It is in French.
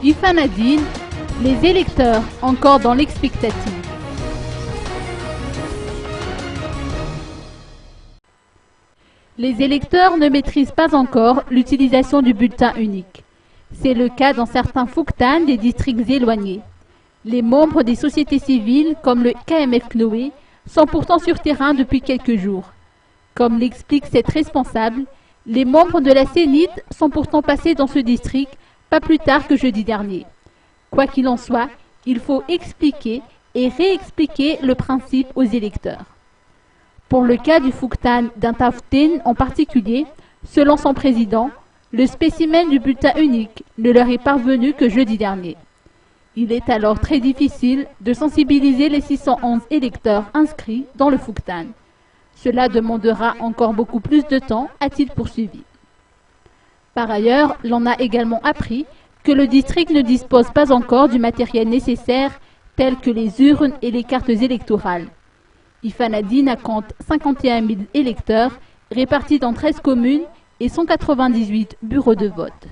Ifanadine, les électeurs encore dans l'expectative. Les électeurs ne maîtrisent pas encore l'utilisation du bulletin unique. C'est le cas dans certains Fouktan des districts éloignés. Les membres des sociétés civiles, comme le KMF Chloé, sont pourtant sur terrain depuis quelques jours. Comme l'explique cette responsable, les membres de la CENIT sont pourtant passés dans ce district pas plus tard que jeudi dernier. Quoi qu'il en soit, il faut expliquer et réexpliquer le principe aux électeurs. Pour le cas du Fouktan d'Intaftin en particulier, selon son président, le spécimen du bulletin unique ne leur est parvenu que jeudi dernier. Il est alors très difficile de sensibiliser les 611 électeurs inscrits dans le Fouktan. Cela demandera encore beaucoup plus de temps, a-t-il poursuivi. Par ailleurs, l'on a également appris que le district ne dispose pas encore du matériel nécessaire tel que les urnes et les cartes électorales. Ifanadine compte 51 000 électeurs répartis dans 13 communes et 198 bureaux de vote.